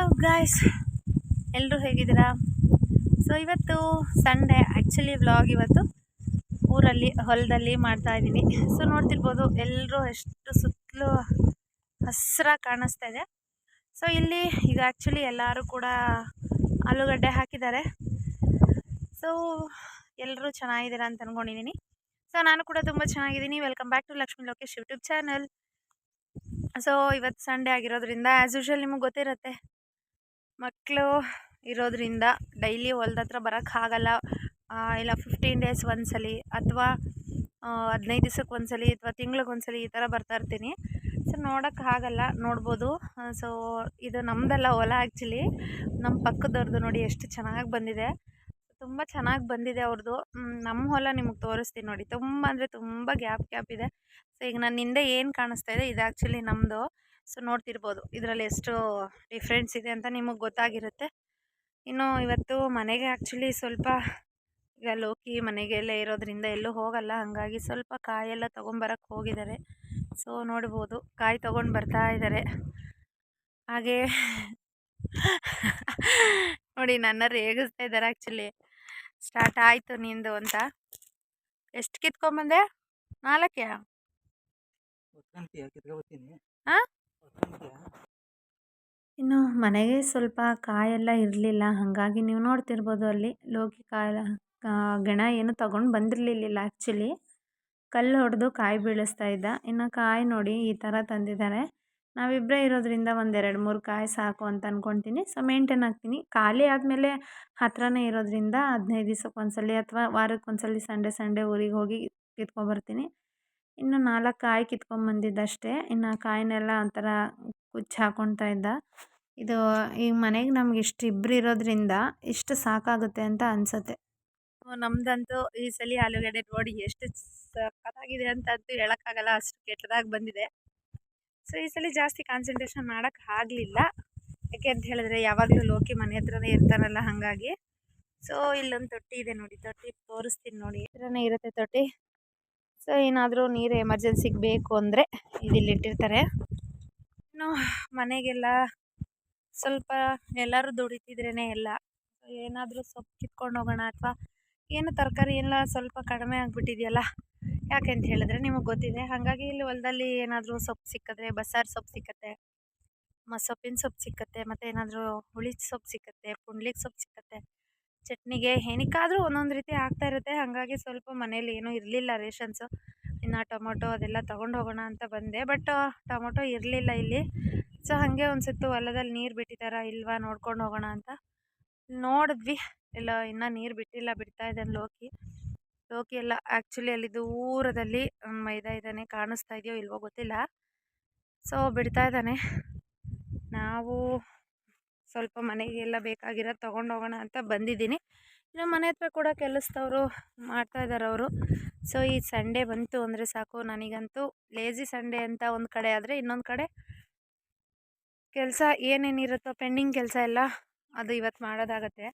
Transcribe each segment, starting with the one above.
Hello guys, ಎಲ್ಲರೂ ಹೇಗಿದ್ದೀರಾ? So ಇವತ್ತು ಸಂಡೇ, ಆ್ಯಕ್ಚುಲಿ ವ್ಲಾಗ್ ಇವತ್ತು ಊರಲ್ಲಿ ಹೊಲದಲ್ಲಿ ಮಾಡ್ತಾ ಇದ್ದೀನಿ. ಸೊ ನೋಡ್ತಿರ್ಬೋದು ಎಲ್ಲರೂ ಎಷ್ಟು ಸುತ್ತಲೂ ಹಸಿರಾಗಿ ಕಾಣಿಸ್ತಾ ಇದೆ. ಸೊ ಇಲ್ಲಿ ಈಗ ಆ್ಯಕ್ಚುಲಿ ಎಲ್ಲರೂ ಕೂಡ ಆಲೂಗಡ್ಡೆ ಹಾಕಿದ್ದಾರೆ. ಸೊ ಎಲ್ಲರೂ ಚೆನ್ನಾಗಿದ್ದೀರಾ ಅಂತ ಅಂದ್ಕೊಂಡಿದ್ದೀನಿ. ಸೊ ನಾನು ಕೂಡ ತುಂಬ ಚೆನ್ನಾಗಿದ್ದೀನಿ. Welcome back to Lakshmi Lokesh YouTube channel. So ಇವತ್ತು ಸಂಡೇ ಆಗಿರೋದ್ರಿಂದ ಆ್ಯಸ್ ಯೂಶುವಲ್ ನಿಮಗೆ ಗೊತ್ತಿರುತ್ತೆ, ಮಕ್ಕಳು ಇರೋದ್ರಿಂದ ಡೈಲಿ ಹೊಲ್ದ ಹತ್ರ ಬರೋಕ್ಕಾಗಲ್ಲ. ಇಲ್ಲ 15 ಡೇಸ್ ಒಂದ್ಸಲಿ ಅಥವಾ 15 ದಿವ್ಸಕ್ಕೆ ಒಂದ್ಸಲಿ ಅಥವಾ ತಿಂಗ್ಳಿಗೊಂದ್ಸಲಿ ಈ ಥರ ಬರ್ತಾ ಇರ್ತೀನಿ. ಸೊ ನೋಡೋಕ್ಕಾಗಲ್ಲ, ನೋಡ್ಬೋದು. ಸೊ ಇದು ನಮ್ಮದಲ್ಲ ಹೊಲ, ಆ್ಯಕ್ಚುಲಿ ನಮ್ಮ ಪಕ್ಕದವ್ರದ್ದು. ನೋಡಿ ಎಷ್ಟು ಚೆನ್ನಾಗಿ ಬಂದಿದೆ, ತುಂಬ ಚೆನ್ನಾಗಿ ಬಂದಿದೆ ಅವ್ರದ್ದು. ನಮ್ಮ ಹೊಲ ನಿಮಗೆ ತೋರಿಸ್ತೀನಿ ನೋಡಿ. ತುಂಬ ಅಂದರೆ ತುಂಬ ಗ್ಯಾಪ್ ಇದೆ. ಸೊ ಈಗ ನನ್ನ ಹಿಂದೆ ಏನು ಕಾಣಿಸ್ತಾ ಇದೆ, ಇದು ಆ್ಯಕ್ಚುಲಿ ನಮ್ಮದು. ಸೊ ನೋಡ್ತಿರ್ಬೋದು ಇದರಲ್ಲಿ ಎಷ್ಟು ಡಿಫ್ರೆನ್ಸ್ ಇದೆ ಅಂತ ನಿಮಗೆ ಗೊತ್ತಾಗಿರುತ್ತೆ. ಇನ್ನು ಇವತ್ತು ಮನೆಗೆ ಆ್ಯಕ್ಚುಲಿ ಸ್ವಲ್ಪ ಈಗ ಲೋಕಿ ಮನೆಗೆಲ್ಲ ಇರೋದ್ರಿಂದ ಎಲ್ಲೂ ಹೋಗಲ್ಲ, ಹಾಗಾಗಿ ಸ್ವಲ್ಪ ಕಾಯೆಲ್ಲ ತೊಗೊಂಬರಕ್ಕೆ ಹೋಗಿದ್ದಾರೆ. ಸೊ ನೋಡ್ಬೋದು ಕಾಯಿ ತೊಗೊಂಡು ಬರ್ತಾ ಇದ್ದಾರೆ. ಹಾಗೆ ನೋಡಿ ನನ್ನ ರೇಗಿಸ್ತಾ ಇದ್ದಾರೆ. ಆ್ಯಕ್ಚುಲಿ ಸ್ಟಾರ್ಟ್ ಆಯಿತು ನಿಂದು ಅಂತ. ಎಷ್ಟು ಕಿತ್ಕೊಂಬಂದೆ? 4 ಹಾಂ. ಇನ್ನು ಮನೆಗೆ ಸ್ವಲ್ಪ ಕಾಯೆಲ್ಲ ಇರಲಿಲ್ಲ, ಹಾಗಾಗಿ ನೀವು ನೋಡ್ತಿರ್ಬೋದು ಅಲ್ಲಿ ಲೋಕಿ ಕಾಯಿ ಗೆಣ ಏನು ತೊಗೊಂಡು ಬಂದಿರಲಿಲ್ಲ. ಆ್ಯಕ್ಚುಲಿ ಕಲ್ಲು ಹೊಡೆದು ಕಾಯಿ ಬೀಳಿಸ್ತಾ ಇದ್ದ. ಇನ್ನು ಕಾಯಿ ನೋಡಿ ಈ ಥರ ತಂದಿದ್ದಾರೆ. ನಾವಿಬ್ಬರೇ ಇರೋದ್ರಿಂದ 1-2-3 ಕಾಯಿ ಸಾಕು ಅಂತ ಅಂದ್ಕೊತೀನಿ. ಸೊ ಮೇಂಟೈನ್ ಆಗ್ತೀನಿ. ಖಾಲಿ ಆದಮೇಲೆ ಹತ್ರನೇ ಇರೋದ್ರಿಂದ 15 ದಿವ್ಸಕ್ಕೊಂದ್ಸಲಿ ಅಥವಾ ವಾರಕ್ಕೊಂದ್ಸಲಿ ಸಂಡೇ ಊರಿಗೆ ಹೋಗಿ ಕಿತ್ಕೊಂಬರ್ತೀನಿ. ಇನ್ನು 4 ಕಾಯಿ ಕಿತ್ಕೊಂಬಂದಿದ್ದಷ್ಟೇ. ಇನ್ನು ಕಾಯಿನೆಲ್ಲ ಒಂಥರ ಕುಚ್ಚು ಹಾಕ್ಕೊಳ್ತಾ ಇದ್ದ. ಇದು ಈಗ ಮನೆಗೆ ನಮ್ಗೆ ಇಬ್ಬರು ಇರೋದ್ರಿಂದ ಇಷ್ಟು ಸಾಕಾಗುತ್ತೆ ಅಂತ ಅನಿಸುತ್ತೆ. ನಮ್ಮದಂತೂ ಈ ಸಲ ಆಲೂಗಡ್ಡೆ ನೋಡಿ ಎಷ್ಟು ಸಖತ್ತಾಗಿದೆ ಅಂತಂತೂ ಹೇಳೋಕ್ಕಾಗಲ್ಲ, ಅಷ್ಟು ಕೆಟ್ಟದಾಗಿ ಬಂದಿದೆ. ಸೊ ಈ ಸಲ ಜಾಸ್ತಿ ಕಾನ್ಸಂಟ್ರೇಷನ್ ಮಾಡೋಕ್ಕೆ ಆಗಲಿಲ್ಲ, ಯಾಕೆ ಅಂತ ಹೇಳಿದ್ರೆ ಯಾವಾಗಲೂ ಲೋಕಿ ಮನೆ ಹತ್ರನೇ ಇರ್ತಾರಲ್ಲ, ಹಾಗಾಗಿ. ಸೊ ಇಲ್ಲೊಂದು ತೊಟ್ಟಿ ಇದೆ ನೋಡಿ, ತೊಟ್ಟಿ ತೋರಿಸ್ತೀನಿ ನೋಡಿ. ಹತ್ರನೇ ಇರುತ್ತೆ ತೊಟ್ಟಿ. ಸೊ ಏನಾದರೂ ನೀರು ಎಮರ್ಜೆನ್ಸಿಗೆ ಬೇಕು ಅಂದರೆ ಇದಿಲ್ಲಿಟ್ಟಿರ್ತಾರೆ. ಇನ್ನು ಮನೆಗೆಲ್ಲ ಸ್ವಲ್ಪ ಎಲ್ಲರೂ ದುಡಿತಿದ್ರೇ ಎಲ್ಲ ಏನಾದರೂ ಸೊಪ್ಪು ಕಿತ್ಕೊಂಡು ಹೋಗೋಣ, ಅಥವಾ ಏನು ತರಕಾರಿ ಎಲ್ಲ ಸ್ವಲ್ಪ ಕಡಿಮೆ ಆಗಿಬಿಟ್ಟಿದೆಯಲ್ಲ, ಯಾಕೆ ಅಂತ ಹೇಳಿದ್ರೆ ನಿಮಗೆ ಗೊತ್ತಿದೆ. ಹಾಗಾಗಿ ಇಲ್ಲಿ ಹೊಲದಲ್ಲಿ ಏನಾದರೂ ಸೊಪ್ಪು ಸಿಕ್ಕಿದ್ರೆ, ಬಸ್ಸಾರು ಸೊಪ್ಪು ಸಿಕ್ಕತ್ತೆ, ಸೊಪ್ಪಿನ ಸೊಪ್ಪು ಸಿಕ್ಕತ್ತೆ, ಮತ್ತು ಏನಾದರೂ ಹುಳಿ ಸೊಪ್ಪು ಸಿಕ್ಕತ್ತೆ, ಪುಂಡ್ಲಿಗೆ ಸೊಪ್ಪು ಸಿಕ್ಕತ್ತೆ, ಚಟ್ನಿಗೆ ಏನಕ್ಕಾದರೂ ಒಂದೊಂದು ರೀತಿ ಆಗ್ತಾ ಇರುತ್ತೆ. ಹಾಗಾಗಿ ಸ್ವಲ್ಪ ಮನೇಲಿ ಏನೂ ಇರಲಿಲ್ಲ ರೇಷನ್ಸು. ಇನ್ನು ಟೊಮೊಟೊ ಅದೆಲ್ಲ ತೊಗೊಂಡು ಹೋಗೋಣ ಅಂತ ಬಂದೆ, ಬಟ್ ಟೊಮೊಟೊ ಇರಲಿಲ್ಲ ಇಲ್ಲಿ. ಸೊ ಹಾಗೆ ಒಂದು ಸುತ್ತು ಹೊಲದಲ್ಲಿ ನೀರು ಬಿಟ್ಟಿದ್ದಾರಾ ಇಲ್ವಾ ನೋಡ್ಕೊಂಡು ಹೋಗೋಣ ಅಂತ ನೋಡಿದ್ವಿ. ಎಲ್ಲ ಇನ್ನೂ ನೀರು ಬಿಟ್ಟಿಲ್ಲ, ಬಿಡ್ತಾ ಇದ್ದಾನೆ ಲೋಕಿ ಎಲ್ಲ. ಆ್ಯಕ್ಚುಲಿ ಅಲ್ಲಿ ದೂರದಲ್ಲಿ ಮೈದಾ ಇದ್ದಾನೆ, ಕಾಣಿಸ್ತಾ ಇದೆಯೋ ಇಲ್ವೋ ಗೊತ್ತಿಲ್ಲ. ಸೊ ಬಿಡ್ತಾ ಇದ್ದಾನೆ. ನಾವು ಸ್ವಲ್ಪ ಮನೆಗೆಲ್ಲ ಬೇಕಾಗಿರೋದು ತೊಗೊಂಡು ಹೋಗೋಣ ಅಂತ ಬಂದಿದ್ದೀನಿ. ಇನ್ನು ಮನೆ ಹತ್ರ ಕೂಡ ಕೆಲಸದವರು ಮಾಡ್ತಾಯಿದ್ದಾರೆ ಅವರು. ಸೊ ಈ ಸಂಡೇ ಬಂತು ಅಂದರೆ ಸಾಕು, ನನಗಂತೂ ಲೇಜಿ ಸಂಡೇ ಅಂತ ಒಂದು ಕಡೆ ಆದರೆ, ಇನ್ನೊಂದು ಕಡೆ ಕೆಲಸ ಏನೇನಿರುತ್ತೋ ಪೆಂಡಿಂಗ್ ಕೆಲಸ ಎಲ್ಲ ಅದು ಇವತ್ತು ಮಾಡೋದಾಗತ್ತೆ.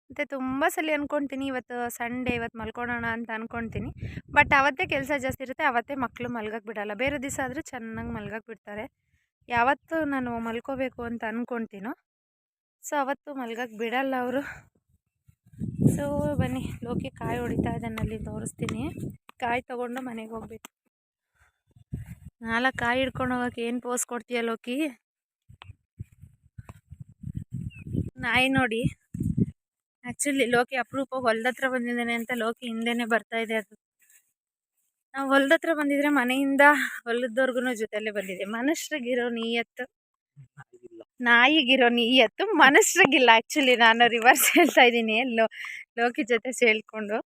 ಮತ್ತು ತುಂಬ ಸಲ ಅಂದ್ಕೊಳ್ತೀನಿ ಇವತ್ತು ಸಂಡೇ, ಇವತ್ತು ಮಲ್ಕೊಳ್ಳೋಣ ಅಂತ ಅಂದ್ಕೊಳ್ತೀನಿ. ಬಟ್ ಅವತ್ತೇ ಕೆಲಸ ಜಾಸ್ತಿ ಇರುತ್ತೆ, ಅವತ್ತೇ ಮಕ್ಕಳು ಮಲ್ಗಕ್ಕೆ ಬಿಡೋಲ್ಲ. ಬೇರೆ ದಿವಸ ಆದರೆ ಚೆನ್ನಾಗಿ ಮಲ್ಗಕ್ಕೆ ಬಿಡ್ತಾರೆ. ಯಾವತ್ತು ನಾನು ಮಲ್ಕೋಬೇಕು ಅಂತ ಅಂದ್ಕೊಳ್ತೀನೋ ಸೊ ಅವತ್ತು ಮಲ್ಗಕ್ಕೆ ಬಿಡಲ್ಲ ಅವರು. ಸೊ ಬನ್ನಿ, ಲೋಕಿ ಕಾಯಿ ಹೊಡಿತಾ ಇದ್ದಾನೆ, ಅಲ್ಲಿ ತೋರಿಸ್ತೀನಿ. ಕಾಯಿ ತೊಗೊಂಡು ಮನೆಗೆ ಹೋಗ್ಬೇಕು. 4 ಕಾಯಿ ಹಿಡ್ಕೊಂಡು ಹೋಗೋಕೆ ಏನು ಪೋಸ್ ಕೊಡ್ತೀಯ ಲೋಕಿ? ನಾಯಿ ನೋಡಿ, ಆ್ಯಕ್ಚುಲಿ ಲೋಕಿ ಅಪರೂಪಕ್ಕೆ ಹೊಲ್ದ ಹತ್ರ ಬಂದಿದ್ದಾನೆ ಅಂತ ಲೋಕಿ ಹಿಂದೆನೇ ಬರ್ತಾ ಇದೆ. ಅದು ನಾವು ಹೊಲ್ದ ಹತ್ರ ಬಂದಿದ್ರೆ ಮನೆಯಿಂದ ಹೊಲದವರೆಗೂ ಜೊತೆಯಲ್ಲೇ ಬಂದಿದೆ. ಮನುಷ್ಯರಿಗಿರೋ ನೀಯತ್ತು, ನಾಯಿಗಿರೋ ನೀಯತ್ತು ಮನುಷ್ಯರಿಗಿಲ್ಲ. ಆ್ಯಕ್ಚುಲಿ ನಾನು ರಿವರ್ಸ್ ಹೇಳ್ತಾ ಇದ್ದೀನಿ ಲೋಕಿ ಜೊತೆ ಸೇಳ್ಕೊಂಡು.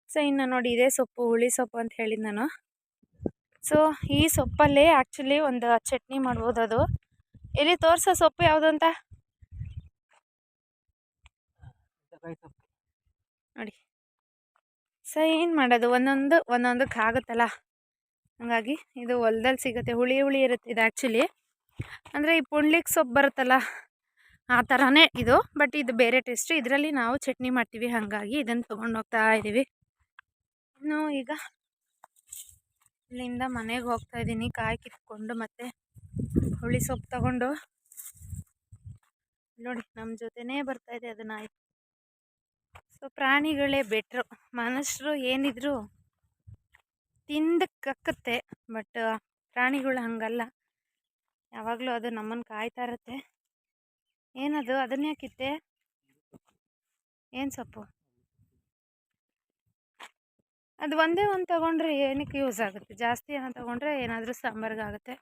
ಸೊ ಇನ್ನು ನೋಡಿ, ಇದೇ ಸೊಪ್ಪು, ಹುಳಿ ಸೊಪ್ಪು ಅಂತ ಹೇಳಿದ್ದು ನಾನು. ಸೊ ಈ ಸೊಪ್ಪಲ್ಲೇ ಆ್ಯಕ್ಚುಲಿ ಒಂದು ಚಟ್ನಿ ಮಾಡ್ಬೋದು. ಅದು ಎಲ್ಲಿ ತೋರಿಸೋ ಸೊಪ್ಪು ಯಾವುದು ಅಂತ ನೋಡಿ. ಸೊ ಏನು ಮಾಡೋದು, ಒಂದೊಂದಕ್ಕೆ ಆಗುತ್ತಲ್ಲ, ಹಾಗಾಗಿ ಇದು ಹೊಲದಲ್ಲಿ ಸಿಗುತ್ತೆ, ಹುಳಿ ಇರುತ್ತೆ ಇದು. ಆ್ಯಕ್ಚುಲಿ ಅಂದರೆ ಈ ಪುಂಡ್ಲಿಗೆ ಸೊಪ್ಪು ಬರುತ್ತಲ್ಲ ಆ ಥರನೇ ಇದು, ಬಟ್ ಇದು ಬೇರೆ ಟೇಸ್ಟು. ಇದರಲ್ಲಿ ನಾವು ಚಟ್ನಿ ಮಾಡ್ತೀವಿ, ಹಾಗಾಗಿ ಇದನ್ನು ತೊಗೊಂಡು ಹೋಗ್ತಾ ಇದ್ದೀವಿ. ಇನ್ನು ಈಗ ಇಲ್ಲಿಂದ ಮನೆಗೆ ಹೋಗ್ತಾ ಇದ್ದೀನಿ, ಕಾಯಿ ಕಿತ್ಕೊಂಡು ಮತ್ತು ಹುಳಿ ಸೊಪ್ಪು ತಗೊಂಡು ನೋಡಿ ನಮ್ಮ ಜೊತೆನೇ ಬರ್ತಾ ಇದೆ ಅದು ನಾಯಿ. ಸೊ ಪ್ರಾಣಿಗಳೇ ಬೆಟ್ರು. ಮನುಷ್ಯರು ಏನಿದ್ರು ತಿಂದು ಕಕ್ಕತ್ತೆ, ಬಟ್ ಪ್ರಾಣಿಗಳು ಹಂಗಲ್ಲ. ಯಾವಾಗಲೂ ಅದು ನಮ್ಮನ್ನು ಕಾಯ್ತಾ ಇರುತ್ತೆ. ಏನದು, ಅದನ್ನ ಯಾಕಿತ್ತೆ? ಏನು ಸೊಪ್ಪು? ಅದು ಒಂದೇ ಒಂದು ತಗೊಂಡ್ರೆ ಏನಕ್ಕೆ ಯೂಸ್ ಆಗುತ್ತೆ? ಜಾಸ್ತಿ ಏನೋ ತಗೊಂಡ್ರೆ ಏನಾದರೂ ಸಾಂಬಾರ್ಗಾಗುತ್ತೆ.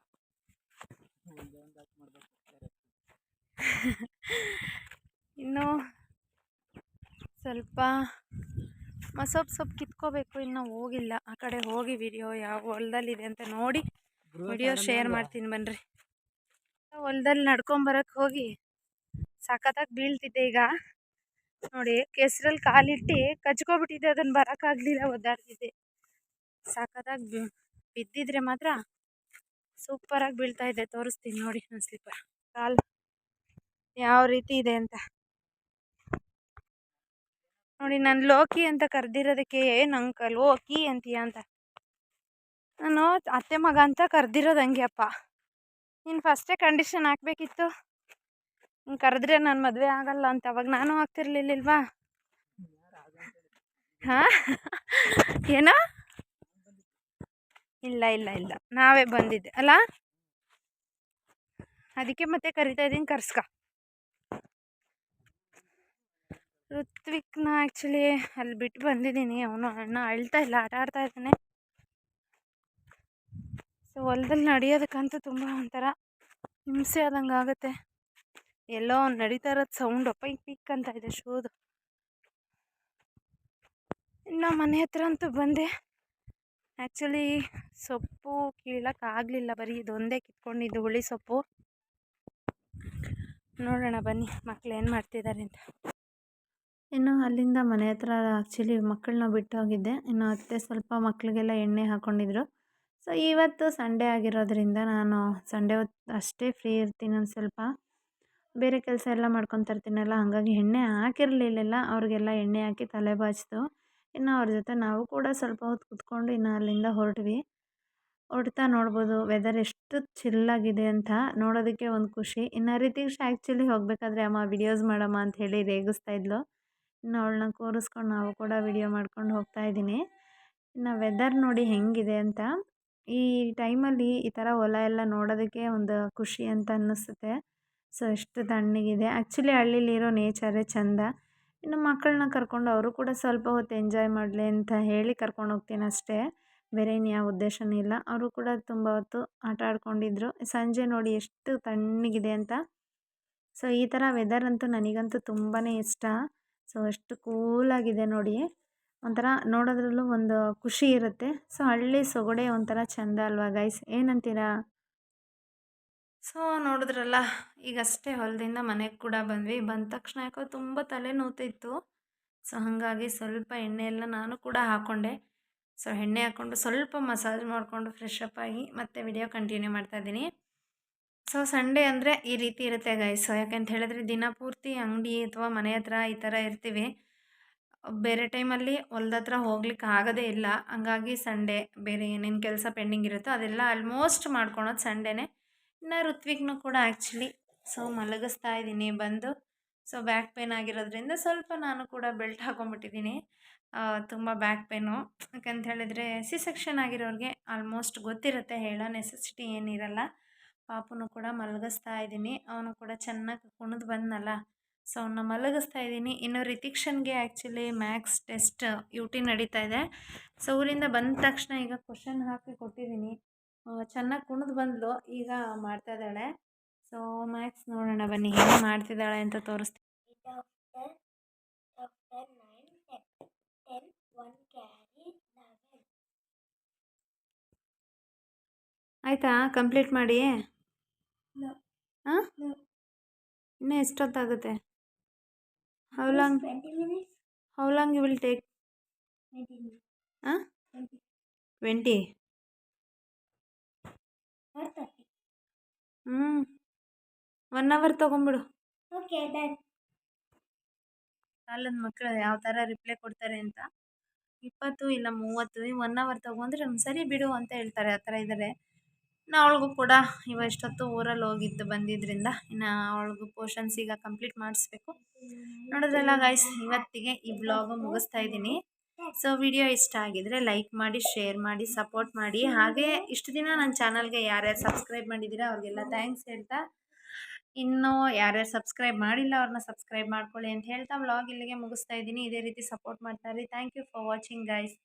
ಇನ್ನು ಸ್ವಲ್ಪ ಸೊಪ್ಪು ಕಿತ್ಕೋಬೇಕು, ಇನ್ನೂ ಹೋಗಿಲ್ಲ. ಆ ಕಡೆ ಹೋಗಿ ವಿಡಿಯೋ ಯಾವ ಹೊಲದಲ್ಲಿದೆ ಅಂತ ನೋಡಿ ವಿಡಿಯೋ ಶೇರ್ ಮಾಡ್ತೀನಿ ಬನ್ನಿರಿ. ಹೊಲದಲ್ಲಿ ನಡ್ಕೊಂಬರಕ್ಕೆ ಹೋಗಿ ಸಖತ್ತಾಗಿ ಬೀಳ್ತಿದ್ದೆ. ಈಗ ನೋಡಿ ಕೆಸರಲ್ಲಿ ಕಾಲಿಟ್ಟು ಕಚ್ಕೊಬಿಟ್ಟಿದ್ದೆ, ಅದನ್ನು ಬರೋಕ್ಕಾಗಲಿಲ್ಲ, ಒದ್ದಾಡ್ತಿದ್ದೆ. ಸಖತ್ತಾಗಿ ಬಿದ್ದಿದ್ರೆ ಮಾತ್ರ ಸೂಪರಾಗಿ ಬೀಳ್ತಾ ಇದ್ದೆ. ತೋರಿಸ್ತೀನಿ ನೋಡಿ ನನ್ನ ಸ್ಲಿಪ್ಪರ್ ಕಾಲು ಯಾವ ರೀತಿ ಇದೆ ಅಂತ. ನೋಡಿ, ನಾನು ಲೋಕಿ ಅಂತ ಕರೆದಿರೋದಕ್ಕೆ ನಂಗೆ ಲೋಕಿ ಅಂತೀಯ ಅಂತ. ನಾನು ಅತ್ತೆ ಮಗ ಅಂತ ಕರೆದಿರೋದು ಹಂಗೆ. ಅಪ್ಪ, ನೀನು ಫಸ್ಟೇ ಕಂಡೀಷನ್ ಹಾಕಬೇಕಿತ್ತು. ಹಿಂಗೆ ಕರೆದ್ರೆ ನಾನು ಮದುವೆ ಆಗಲ್ಲ ಅಂತ. ಅವಾಗ ನಾನು ಆಗ್ತಿರ್ಲಿಲ್ವಾ? ಹಾಂ, ಏನೋ ಇಲ್ಲ ಇಲ್ಲ ಇಲ್ಲ, ನಾವೇ ಬಂದಿದ್ದೆ ಅಲ್ಲ, ಅದಕ್ಕೆ ಮತ್ತೆ ಕರಿತಾ ಇದ್ದೀನಿ, ಕರ್ಸ್ಕ. ಋತ್ವಿಕ್ನ ಆ್ಯಕ್ಚುಲಿ ಅಲ್ಲಿ ಬಿಟ್ಟು ಬಂದಿದ್ದೀನಿ. ಅವನು ಅಣ್ಣ ಅಳ್ತಾ ಇಲ್ಲ, ಆಟ ಆಡ್ತಾ ಇದ್ದಾನೆ. ಸೊ ಹೊಲದಲ್ಲಿ ನಡೆಯೋದಕ್ಕಂತೂ ತುಂಬ ಒಂಥರ ಹಿಂಸೆ ಆದಂಗೆ ಆಗುತ್ತೆ. ಎಲ್ಲೋ ನಡೀತಾ ಇರೋದು ಸೌಂಡು ಪೈಕ್ ಪಿಕ್ ಅಂತ ಇದೆ ಶೂದು. ಇನ್ನು ಮನೆ ಹತ್ರ ಅಂತೂ ಬಂದೆ. ಆ್ಯಕ್ಚುಲಿ ಸೊಪ್ಪು ಕೀಳೋಕ್ಕಾಗಲಿಲ್ಲ, ಬರೀ ಇದೊಂದೇ ಕಿತ್ಕೊಂಡಿದ್ದು ಹುಳಿ ಸೊಪ್ಪು. ನೋಡೋಣ ಬನ್ನಿ ಮಕ್ಳು ಏನು ಮಾಡ್ತಿದ್ದಾರೆ ಅಂತ. ಇನ್ನು ಅಲ್ಲಿಂದ ಮನೆ ಹತ್ರ ಆ್ಯಕ್ಚುಲಿ ಮಕ್ಕಳನ್ನ ಬಿಟ್ಟು ಹೋಗಿದ್ದೆ. ಇನ್ನು ಅತ್ತೆ ಸ್ವಲ್ಪ ಮಕ್ಕಳಿಗೆಲ್ಲ ಎಣ್ಣೆ ಹಾಕ್ಕೊಂಡಿದ್ರು. ಸೊ ಇವತ್ತು ಸಂಡೇ ಆಗಿರೋದ್ರಿಂದ ನಾನು ಸಂಡೇ ಹೊತ್ತು ಅಷ್ಟೇ ಫ್ರೀ ಇರ್ತೀನಿ. ಒಂದು ಸ್ವಲ್ಪ ಬೇರೆ ಕೆಲಸ ಎಲ್ಲ ಮಾಡ್ಕೊತಿರ್ತೀನಲ್ಲ, ಹಾಗಾಗಿ ಎಣ್ಣೆ ಹಾಕಿರಲಿಲ್ಲ. ಅವ್ರಿಗೆಲ್ಲ ಎಣ್ಣೆ ಹಾಕಿ ತಲೆ ಬಾಚಿತು. ಇನ್ನು ಅವ್ರ ಜೊತೆ ನಾವು ಕೂಡ ಸ್ವಲ್ಪ ಹೊತ್ತು ಕೂತ್ಕೊಂಡು ಇನ್ನು ಅಲ್ಲಿಂದ ಹೊರಡ್ತಾ ನೋಡ್ಬೋದು ವೆದರ್ ಎಷ್ಟು ಚಿಲ್ಲಾಗಿದೆ ಅಂತ. ನೋಡೋದಕ್ಕೆ ಒಂದು ಖುಷಿ. ಇನ್ನು ರಿತೀಶ್ ಆ್ಯಕ್ಚುಲಿ ಹೋಗಬೇಕಾದ್ರೆ ಅಮ್ಮ ವಿಡಿಯೋಸ್ ಮಾಡಮ್ಮ ಅಂತ ಹೇಳಿ ರೇಗಿಸ್ತಾ ಇದ್ಲು. ಇನ್ನು ಅವಳನ್ನ ಕೂರಿಸ್ಕೊಂಡು ನಾವು ಕೂಡ ವಿಡಿಯೋ ಮಾಡ್ಕೊಂಡು ಹೋಗ್ತಾ ಇದ್ದೀನಿ. ಇನ್ನು ವೆದರ್ ನೋಡಿ ಹೆಂಗಿದೆ ಅಂತ. ಈ ಟೈಮಲ್ಲಿ ಈ ಥರ ಹೊಲ ಎಲ್ಲ ನೋಡೋದಕ್ಕೆ ಒಂದು ಖುಷಿ ಅಂತ ಅನ್ನಿಸುತ್ತೆ. ಸೊ ಎಷ್ಟು ತಣ್ಣಗಿದೆ. ಆ್ಯಕ್ಚುಲಿ ಹಳ್ಳಿಲಿರೋ ನೇಚರೇ ಚೆಂದ. ಇನ್ನು ಮಕ್ಕಳನ್ನ ಕರ್ಕೊಂಡು ಅವರು ಕೂಡ ಸ್ವಲ್ಪ ಹೊತ್ತು ಎಂಜಾಯ್ ಮಾಡಲಿ ಅಂತ ಹೇಳಿ ಕರ್ಕೊಂಡು ಹೋಗ್ತೀನಿ ಅಷ್ಟೇ, ಬೇರೆ ಇನ್ಯಾವ ಉದ್ದೇಶನೂ ಇಲ್ಲ. ಅವರು ಕೂಡ ತುಂಬ ಹೊತ್ತು ಆಟ ಆಡ್ಕೊಂಡಿದ್ರು. ಸಂಜೆ ನೋಡಿ ಎಷ್ಟು ತಣ್ಣಗಿದೆ ಅಂತ. ಸೊ ಈ ಥರ ವೆದರ್ ಅಂತೂ ನನಗಂತೂ ತುಂಬಾ ಇಷ್ಟ. ಸೊ ಎಷ್ಟು ಕೂಲಾಗಿದೆ ನೋಡಿ, ಒಂಥರ ನೋಡೋದ್ರಲ್ಲೂ ಒಂದು ಖುಷಿ ಇರುತ್ತೆ. ಸೊ ಹಳ್ಳಿ ಸೊಗಡೆ ಒಂಥರ ಚೆಂದ ಅಲ್ವಾ ಗೈಸ್, ಏನಂತೀರಾ? ಸೊ ನೋಡಿದ್ರಲ್ಲ, ಈಗಷ್ಟೇ ಹೊಲದಿಂದ ಮನೆಗೆ ಕೂಡ ಬಂದ್ವಿ. ಬಂದ ತಕ್ಷಣ ಯಾಕೋ ತುಂಬ ತಲೆ ನೋವ್ತಿತ್ತು. ಸೊ ಹಾಗಾಗಿ ಸ್ವಲ್ಪ ಎಣ್ಣೆ ಎಲ್ಲ ನಾನು ಕೂಡ ಹಾಕ್ಕೊಂಡೆ. ಸೊ ಎಣ್ಣೆ ಹಾಕ್ಕೊಂಡು ಸ್ವಲ್ಪ ಮಸಾಜ್ ಮಾಡಿಕೊಂಡು ಫ್ರೆಶ್ ಅಪ್ ಆಗಿ ಮತ್ತೆ ವಿಡಿಯೋ ಕಂಟಿನ್ಯೂ ಮಾಡ್ತಾಯಿದ್ದೀನಿ. ಸೊ ಸಂಡೇ ಅಂದರೆ ಈ ರೀತಿ ಇರುತ್ತೆ ಗೈಸ್. ಯಾಕೆಂತ ಹೇಳಿದ್ರೆ ದಿನ ಪೂರ್ತಿ ಅಂಗಡಿ ಅಥವಾ ಮನೆ ಹತ್ರ ಈ ಥರ ಇರ್ತೀವಿ. ಬೇರೆ ಟೈಮಲ್ಲಿ ಹೊಲ್ದ ಹತ್ರ ಹೋಗ್ಲಿಕ್ಕೆ ಆಗೋದೇ ಇಲ್ಲ. ಹಂಗಾಗಿ ಸಂಡೇ ಬೇರೆ ಏನೇನು ಕೆಲಸ ಪೆಂಡಿಂಗ್ ಇರುತ್ತೋ ಅದೆಲ್ಲ ಆಲ್ಮೋಸ್ಟ್ ಮಾಡ್ಕೊಳೋದು ಸಂಡೇನೇ. ಇನ್ನು ಋತ್ವಿಕ್ನು ಕೂಡ ಆ್ಯಕ್ಚುಲಿ ಸೊ ಮಲಗಿಸ್ತಾ ಇದ್ದೀನಿ ಬಂದು. ಸೊ ಬ್ಯಾಕ್ ಪೇನ್ ಆಗಿರೋದ್ರಿಂದ ಸ್ವಲ್ಪ ನಾನು ಕೂಡ ಬೆಲ್ಟ್ ಹಾಕೊಂಡ್ಬಿಟ್ಟಿದ್ದೀನಿ. ತುಂಬ ಬ್ಯಾಕ್ ಪೇನು. ಯಾಕಂತ ಹೇಳಿದ್ರೆ ಸೆಕ್ಷನ್ ಆಗಿರೋರಿಗೆ ಆಲ್ಮೋಸ್ಟ್ ಗೊತ್ತಿರುತ್ತೆ, ಹೇಳೋ ನೆಸೆಸಿಟಿ ಏನಿರಲ್ಲ. ಪಾಪುನು ಕೂಡ ಮಲಗಿಸ್ತಾ ಇದ್ದೀನಿ. ಅವನು ಕೂಡ ಚೆನ್ನಾಗಿ ಕುಣಿದು ಬಂದನಲ್ಲ, ಸೊ ಅವನ್ನ ಮಲಗಿಸ್ತಾ ಇದ್ದೀನಿ. ಇನ್ನು ರಿತಿಕ್ಷನ್ಗೆ ಆ್ಯಕ್ಚುಲಿ ಮ್ಯಾಥ್ಸ್ ಟೆಸ್ಟ್ UT ನಡೀತಾ ಇದೆ. ಸೊ ಊರಿಂದ ಬಂದ ತಕ್ಷಣ ಈಗ ಕ್ವಶನ್ ಹಾಕಿ ಕೊಟ್ಟಿದ್ದೀನಿ. ಚೆನ್ನಾಗಿ ಕುಣಿದು ಬಂದಳು, ಈಗ ಮಾಡ್ತಾ ಇದ್ದಾಳೆ. ಸೊ ಮ್ಯಾಥ್ಸ್ ನೋಡೋಣ ಬನ್ನಿ ಏನು ಮಾಡ್ತಿದ್ದಾಳೆ ಅಂತ ತೋರಿಸ್ತೀನಿ. ಆಯಿತಾ ಕಂಪ್ಲೀಟ್ ಮಾಡಿ? ಹಾಂ, ಇನ್ನೂ ಎಷ್ಟೊತ್ತಾಗುತ್ತೆ? How long you will take? 20? 1 hour ತೊಗೊಂಬಿಡು. ಕಾಲದ ಮಕ್ಕಳು ಯಾವ ಥರ ರಿಪ್ಲೈ ಕೊಡ್ತಾರೆ ಅಂತ. 20 ಇಲ್ಲ 30 1 hour ತೊಗೊಂಡ್ರೆ ಸರಿ ಬಿಡು ಅಂತ ಹೇಳ್ತಾರೆ. ಆ ಥರ ಇದ್ದಾರೆ. ಇನ್ನು ಅವಳಿಗೂ ಕೂಡ ಇಷ್ಟೊತ್ತು ಊರಲ್ಲಿ ಹೋಗಿದ್ದು ಬಂದಿದ್ದರಿಂದ ಇನ್ನು ಅವಳಿಗೂ ಪೋರ್ಷನ್ಸ್ ಈಗ ಕಂಪ್ಲೀಟ್ ಮಾಡಿಸ್ಬೇಕು. ನೋಡಿದ್ರಲ್ಲ ಗೈಸ್, ಇವತ್ತಿಗೆ ಈ ವ್ಲಾಗು ಮುಗಿಸ್ತಾ ಇದ್ದೀನಿ. ಸೊ ವಿಡಿಯೋ ಇಷ್ಟ ಆಗಿದ್ರೆ ಲೈಕ್ ಮಾಡಿ, ಶೇರ್ ಮಾಡಿ, ಸಪೋರ್ಟ್ ಮಾಡಿ. ಹಾಗೆ ಇಷ್ಟು ದಿನ ನನ್ನ ಚಾನಲ್ಗೆ ಯಾರ್ಯಾರು ಸಬ್ಸ್ಕ್ರೈಬ್ ಮಾಡಿದ್ದೀರಾ ಅವ್ರಿಗೆಲ್ಲ ಥ್ಯಾಂಕ್ಸ್ ಹೇಳ್ತಾ, ಇನ್ನು ಯಾರ್ಯಾರು ಸಬ್ಸ್ಕ್ರೈಬ್ ಮಾಡಿಲ್ಲ ಅವ್ರನ್ನ ಸಬ್ಸ್ಕ್ರೈಬ್ ಮಾಡ್ಕೊಳ್ಳಿ ಅಂತ ಹೇಳ್ತಾ ವ್ಲಾಗ್ ಇಲ್ಲಿಗೆ ಮುಗಿಸ್ತಾ ಇದ್ದೀನಿ. ಇದೇ ರೀತಿ ಸಪೋರ್ಟ್ ಮಾಡ್ತಾ ಇರಿ. Thank you for watching guys.